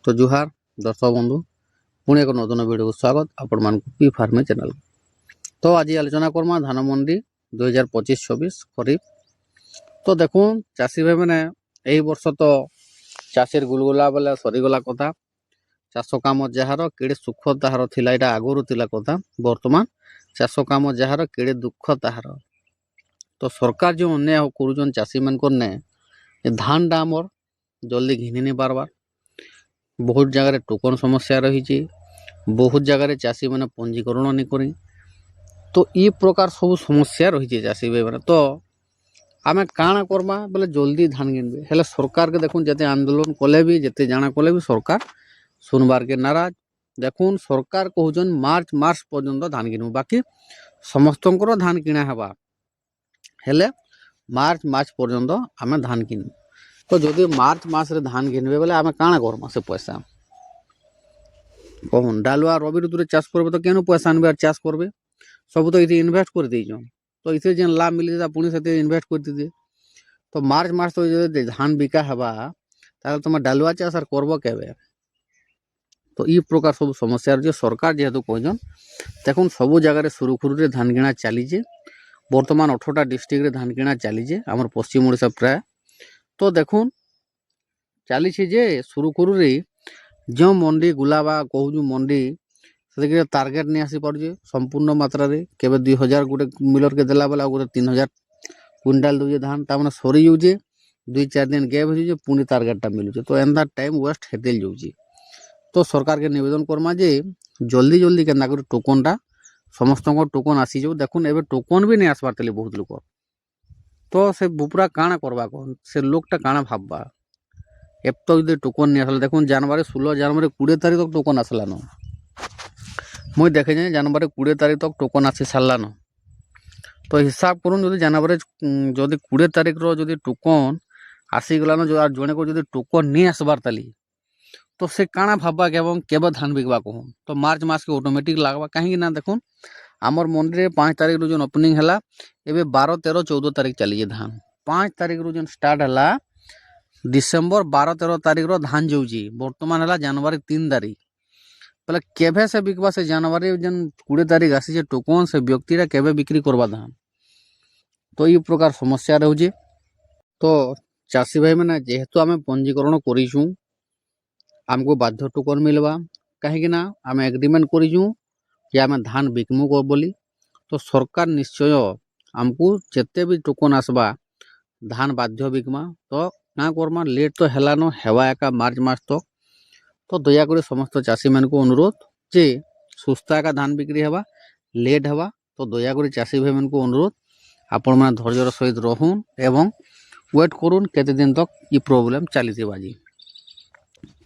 तो जुहार दर्शक बंधु पुणी एक नूतन वीडियो को स्वागत आपण मान पी फार्मिंग चैनल। तो आज आलोचना करमा धान मंडी 2025-26 खरीफ। तो देखो चाषी भाई मैंने यही वर्ष तो चाषीर गुलगुला बेले सरीगला कथा चाष काम जार कि सुख ताहार थिला एटा आगुरु थिला कथा वर्तमान चाष काम जार कि दुख ताहार। तो सरकार जो अन्याय करुचन चाषी मान धान टा आमर जल्दी घिनी नहीं पारबार बहुत जगह टोकन समस्या रही बहुत जगह चाषी मैंने पंजीकरण नहीं करी। तो ये प्रकार सब समस्या रही चाषी भाई मैंने। तो आम काण करमा बोले जल्दी धान गिनबे हेले सरकार के देखुन जिते आंदोलन कले भी जिते जाना कले भी सरकार सुनबार के नाराज। देखुन सरकार कहउन मार्च पर्यंत धान गिनबे बाकी समस्त धान किणा हेबा हेले मार्च पर्यंत आम धान किनबे। तो जदि मार्च मास रे धान घिनबे बोले आम काण करमा से पैसा कहून डालुआ रवि ऋतु चाष करबे तो केनु पैसा आनबे चाष करबे सब तो इथे इन्वेस्ट कर देइछन। तो इथे जेन लाभ मिली था पुणी से इन्वेस्ट कर दीजिए। तो मार्च मास तो जदि धान बिका हेबा ताले तुम डालुआ चाष आर करबो केबे। तो ई प्रकार सब समस्या रही सरकार जेहेतु कहन देखुन सब जगह सुरुखुरु धान किणा चलीजे वर्तमान 18टा डिस्ट्रिक्ट धान किणा चलीजे आमर पश्चिम ओडिशा प्राय। तो देखुन चली जे सुरुखुरु जो मंडी गुलाबा कहूँ मंडी से टार्गेट नहीं आसी पारे संपूर्ण मात्रा रे केबे 2000 गोटे मिलर के देला बेला गोटे 3000 क्विंटाल दूजे धान तामने सरी जाऊे 2-4 दिन गैप हो पुणी टार्गेटा मिलूचे। तो एंता टाइम वेस्ट हेतेल जाऊे। तो सरकार के निवेदन करमा जे जल्दी जल्दी केन्ता कर टोकनटा समस्त टोकन आसी जाऊ। देखुन एबे टोकन भी नहीं आसबार तेली बहुत लोक। तो से बुपुरा काण करबा कौन से लोकटा काण भाबबा एब तो जो टोकन नहीं आसला देखुन जनवरी 16 जनवरी 20 तारीख तक टोकन आसलान मुई देखे जाए जनवरी 20 तारीख तक टोकन आसी सारलान। तो हिसाब करूँ जो जनवरी जदि 20 तारीख रो टोकन आसीगलान जो जड़े को जो टोकन नहीं आसबार ताली तो से काण भाबबा केबे धान बिकबा कहूँ। तो मार्च मास के ऑटोमेटिक लगवा कहीं ना देखुन आमर मंडी रे 5 तारीख जो ओपनिंग है एबे 12 13 14 तारीख चली धान 5 तारीख जो स्टार्ट है डिसेम्बर 12-13 तारीख रो धान जाऊँगी बर्तमान है जनवरी 3 तारीख बोले केभे से बिकबा से जनवरी जन 20 तारीख आसी टोकन से व्यक्ति केबे बिक्री करवा धान। तो ये प्रकार समस्या रही। तो चाषी भाई मैंने जेहेतु आम पंजीकरण करूँ आमको बाध्य टोकन मिलवा कहीं आम एग्रीमेंट करूँ कि आम धान बिकमु को बोली। तो सरकार निश्चय आमको जिते भी टोकन आसबा धान बाध्य बिकमा। तो ना करमा लेट तो हेलान हेवा एका मार्च मास तक। तो दयाकोरी समस्त चाषी मान को अनुरोध जे सुस्ता एका धान बिक्री हेबा लेट हेबा। तो दयाकोरी चाषी भाई मान को अनुरोध आपण मैंने धैर्यर सहित रहून एवं वेट करूँ केते दिन तक ये प्रोब्लेम चली बाजी।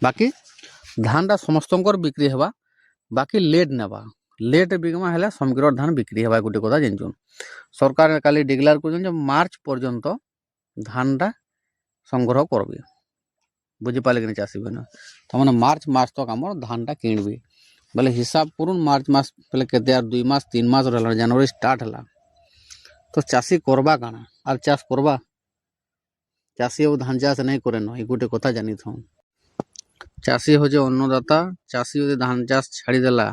बाकी धानटा समस्तंकर बिक्री हेबा बाकी लेट नेबा लेट बिकमा हेले समग्र धान बिक्री हेबा गोटे कथा जानछन। सरकार काली डिक्लेयर कर मार्च पर्यंत धानटा संग्रह करबे बुझीपारे कि चाषी भाई तो मैंने मार्च मास तक आम धानटा किणबे बोले हिसाब करूँ मार्च मास पहले के 2 मास 3 मास रहा जनवरी स्टार्ट है। तो चाषी करबा काना आर चाष करबा चाषी अब धान चाष नहीं करे न ये गोटे कथा जानी था। चाषी हो अन्नदाता चाषी जो धान चाष छाड़देला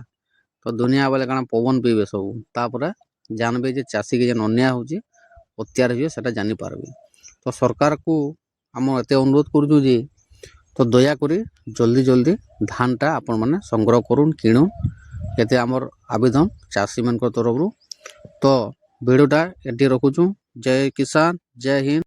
तो दुनिया बेले काना पवन पीबे सब तापर जानबे जे चाषी के जेन अन्याय होची अत्याचार हुए सेटा जानी पारबे। तो सरकार को आम एत अनुरोध करूँ जे तो दयाकोरी जल्दी जल्दी धानटा आपण मैंने संग्रह करूँ किणुन ये आमर आवेदन चाषी मान तरफ। तो वीडियोटा ये रखुचु। जय किसान जय हिंद।